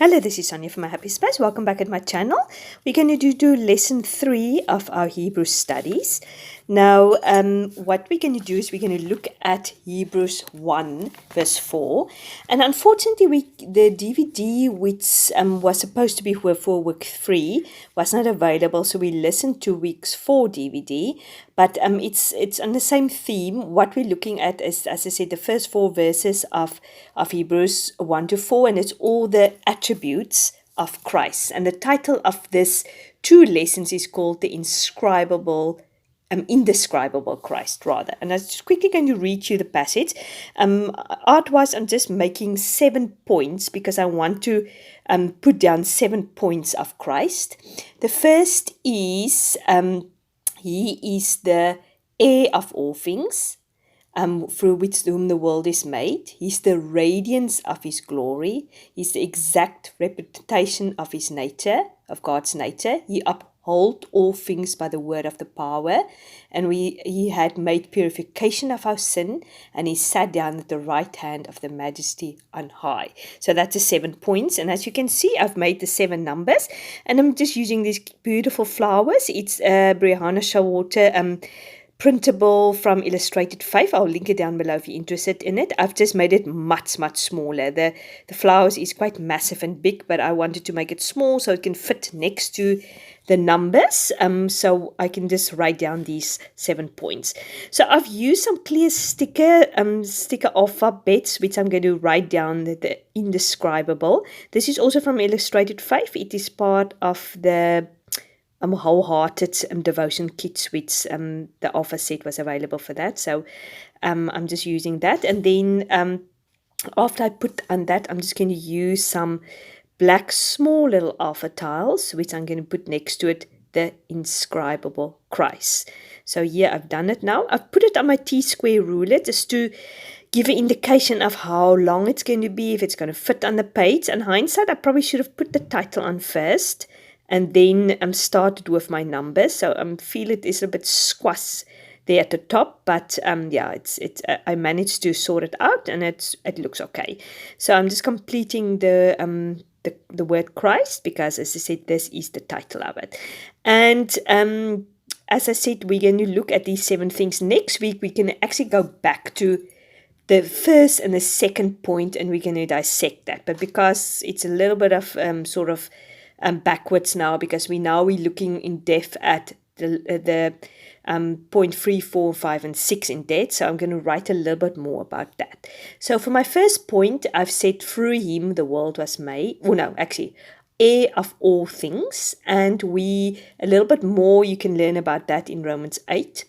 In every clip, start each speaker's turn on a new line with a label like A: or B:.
A: Hello, this is Sonja from My Happy Space. Welcome back at my channel. We're going to do lesson 3 of our Hebrew studies. Now, what we're going to do is we're going to look at Hebrews 1 verse 4. And unfortunately, the DVD which was supposed to be for week 3 was not available. So we listened to week's 4 DVD. But it's on the same theme. What we're looking at is, as I said, the first 4 verses of Hebrews 1 to 4, and it's all the attributes of Christ. And the title of this 2 lessons is called the indescribable Christ, rather. And I'm just quickly going to read you the passage. Art-wise, I'm just making 7 points because I want to put down 7 points of Christ. The first is he is the heir of all things, through which whom the world is made. He's the radiance of his glory. He's the exact representation of his nature, of God's nature. He uphold all things by the word of the power. And he had made purification of our sin, and he sat down at the right hand of the majesty on high. So that's the 7 points. And as you can see, I've made the 7 numbers, and I'm just using these beautiful flowers. It's Brianna Showalter printable from Illustrated 5. I'll link it down below if you're interested in it. I've just made it much smaller. The flowers is quite massive and big, but I wanted to make it small so it can fit next to the numbers, so I can just write down these 7 points. So I've used some clear sticker alphabets, which I'm going to write down the indescribable. This is also from Illustrated 5. It is part of the wholehearted devotion kits, which the alpha set was available for that. So I'm just using that, and then after I put on that, I'm just going to use some black small little alpha tiles, which I'm going to put next to it, the inscribable Christ. So here I've done it now. I've put it on my T-square ruler just to give an indication of how long it's going to be, if it's going to fit on the page. In hindsight, I probably should have put the title on first, and then started with my numbers. So I feel it is a bit squash there at the top, but yeah, I managed to sort it out, and it looks okay. So I'm just completing the word Christ, because as I said, this is the title of it. And as I said, we're going to look at these 7 things. Next week, we can actually go back to the first and the second point, and we're going to dissect that. But because it's a little bit of backwards now, because we're looking in depth at the point 3, 4, 5, and 6 in depth. So I'm going to write a little bit more about that. So for my first point, I've said through him the world was made. Well, no, actually, heir of all things. And a little bit more you can learn about that in Romans 8.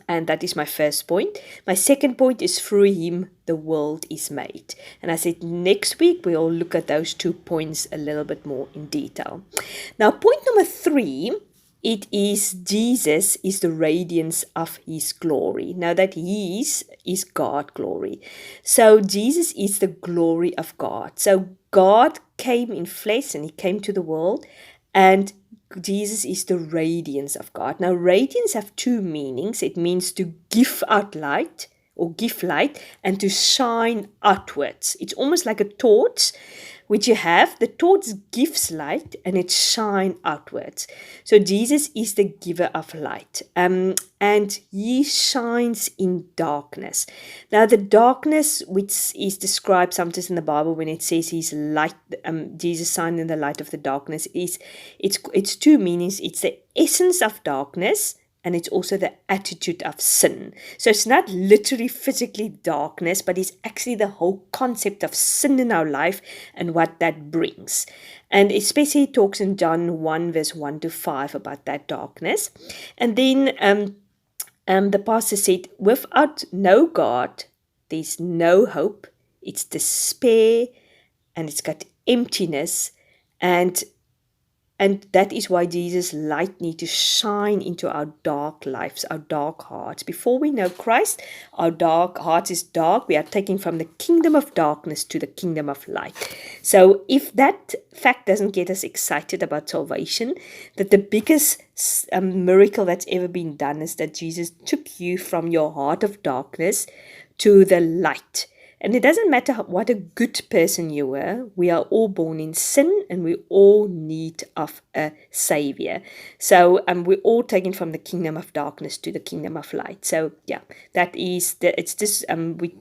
A: And that is my first point. My second point is through him the world is made. And I said next week we'll look at those 2 points a little bit more in detail. Now, point number 3, it is Jesus is the radiance of his glory. Now that he is God glory. So Jesus is the glory of God. So God came in flesh and he came to the world, and Jesus is the radiance of God. Now, radiance have 2 meanings. It means to give out light, or give light, and to shine outwards. It's almost like a torch, which you have. The torch gives light, and it shines outwards. So Jesus is the giver of light, and he shines in darkness. Now, the darkness, which is described sometimes in the Bible when it says he's light, Jesus shines in the light of the darkness, it's 2 meanings. It's the essence of darkness, and it's also the attitude of sin. So it's not literally physically darkness, but it's actually the whole concept of sin in our life and what that brings. And especially it talks in John 1 verse 1 to 5 about that darkness. And then the pastor said, without no God, there's no hope. It's despair, and it's got emptiness, and that is why Jesus' light needs to shine into our dark lives, our dark hearts. Before we know Christ, our dark heart is dark. We are taken from the kingdom of darkness to the kingdom of light. So if that fact doesn't get us excited about salvation, that the biggest miracle that's ever been done is that Jesus took you from your heart of darkness to the light. And it doesn't matter what a good person you were, we are all born in sin and we all need of a savior. So we're all taken from the kingdom of darkness to the kingdom of light. So yeah, it's just we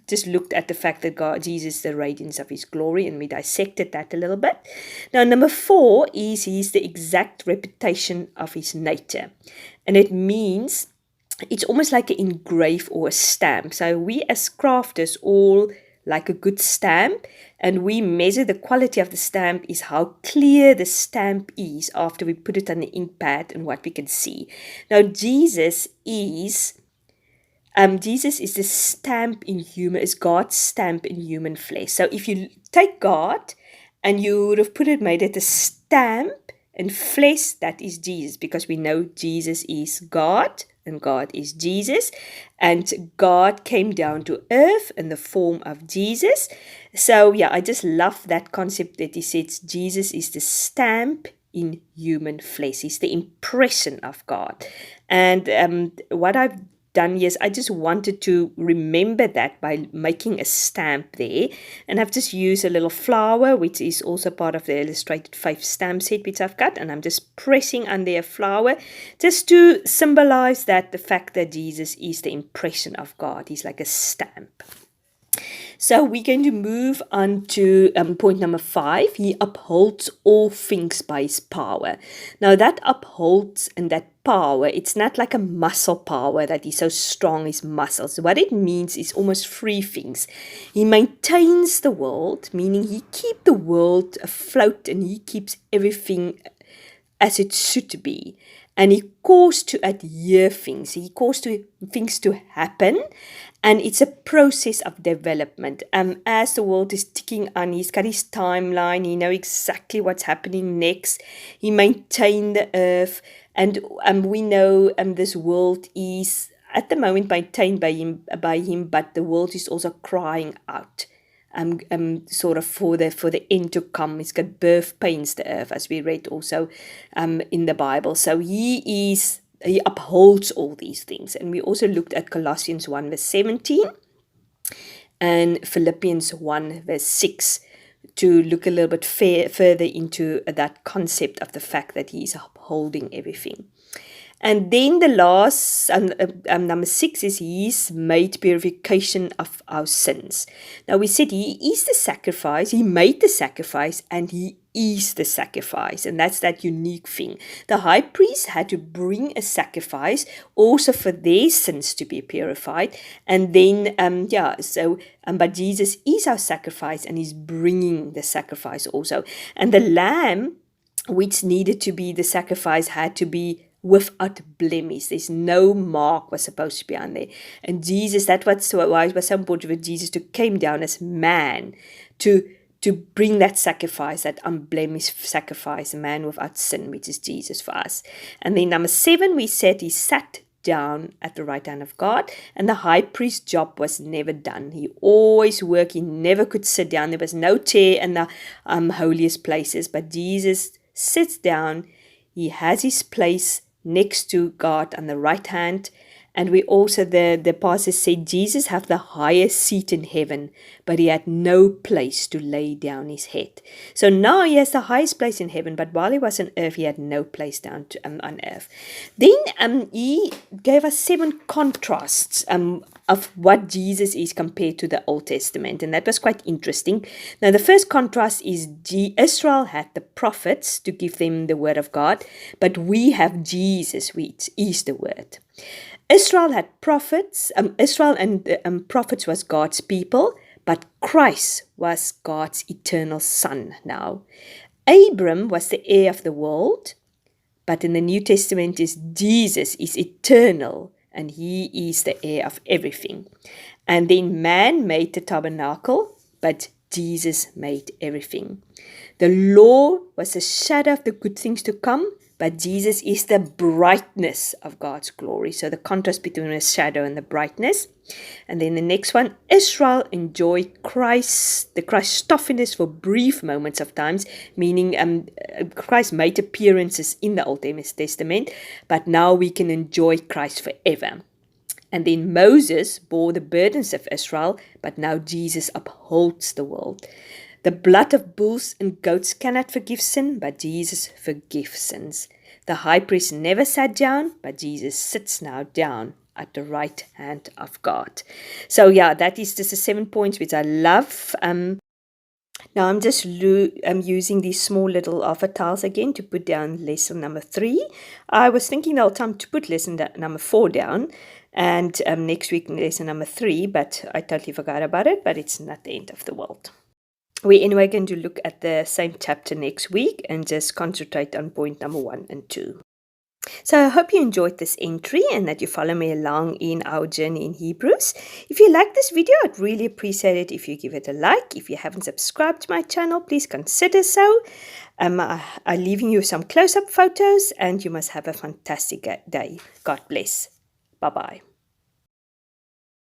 A: just looked at the fact that God, Jesus, is the radiance of his glory, and we dissected that a little bit. Now, number 4 is he's the exact reputation of his nature. And it means it's almost like an engrave or a stamp. So we as crafters all like a good stamp, and we measure the quality of the stamp is how clear the stamp is after we put it on the ink pad and what we can see. Now Jesus is the stamp in human, is God's stamp in human flesh. So if you take God and you would have made it a stamp in flesh, that is Jesus, because we know Jesus is God and God is Jesus, and God came down to earth in the form of Jesus. So yeah, I just love that concept that he says Jesus is the stamp in human flesh. He's the impression of God. And what I've done, yes, I just wanted to remember that by making a stamp there, and I've just used a little flower, which is also part of the illustrated 5 stamp set which I've got, and I'm just pressing under a flower just to symbolize that the fact that Jesus is the impression of God. He's like a stamp. So we're going to move on to point number 5. He upholds all things by his power. Now that upholds and that power, it's not like a muscle power that he's so strong, his muscles. What it means is almost 3 things. He maintains the world, meaning he keeps the world afloat and he keeps everything as it should be. And he caused to adhere things. He caused things to happen. And it's a process of development. As the world is ticking on, he's got his timeline. He knows exactly what's happening next. He maintained the earth. And we know this world is at the moment maintained by him, but the world is also crying out. Sort of for the end to come. He's got birth pains, the earth, as we read also in the Bible. So he upholds all these things. And we also looked at Colossians 1 verse 17 and Philippians 1 verse 6 to look a little bit further into that concept of the fact that he's upholding everything. And then the last, number 6 is he's made purification of our sins. Now we said he is the sacrifice, he made the sacrifice, and he is the sacrifice. And that's that unique thing. The high priest had to bring a sacrifice also for their sins to be purified. And then, but Jesus is our sacrifice and he's bringing the sacrifice also. And the lamb, which needed to be the sacrifice, had to be without blemish. There's no mark was supposed to be on there. And Jesus, that's why it was so important for Jesus to came down as man to bring that sacrifice, that unblemished sacrifice, a man without sin, which is Jesus for us. And then number 7, we said he sat down at the right hand of God, and the high priest's job was never done. He always worked. He never could sit down. There was no chair in the holiest places, but Jesus sits down. He has his place next to God on the right hand. And we also, the pastor said, Jesus have the highest seat in heaven, but he had no place to lay down his head. So now he has the highest place in heaven, but while he was on earth, he had no place down to, on earth. Then he gave us 7 contrasts of what Jesus is compared to the Old Testament, and that was quite interesting. Now the first contrast is Israel had the prophets to give them the word of God, but we have Jesus, which is the word. Israel had prophets. Israel and prophets was God's people, but Christ was God's eternal son now. Abram was the heir of the world, but in the New Testament is Jesus is eternal and he is the heir of everything. And then man made the tabernacle, but Jesus made everything. The law was a shadow of the good things to come, but Jesus is the brightness of God's glory. So the contrast between the shadow and the brightness. And then the next one, Israel enjoyed the Christophanes for brief moments of times, meaning Christ made appearances in the Old Testament, but now we can enjoy Christ forever. And then Moses bore the burdens of Israel, but now Jesus upholds the world. The blood of bulls and goats cannot forgive sin, but Jesus forgives sins. The high priest never sat down, but Jesus sits now down at the right hand of God. So yeah, that is just the 7 points which I love. Now I'm just using these small little alpha tiles again to put down lesson number 3. I was thinking the whole time to put lesson number 4 down, and next week lesson number 3, but I totally forgot about it, but it's not the end of the world. We're anyway going to look at the same chapter next week and just concentrate on point number 1 and 2. So I hope you enjoyed this entry and that you follow me along in our journey in Hebrews. If you like this video, I'd really appreciate it if you give it a like. If you haven't subscribed to my channel, please consider so. I'm leaving you some close-up photos, and you must have a fantastic day. God bless. Bye-bye.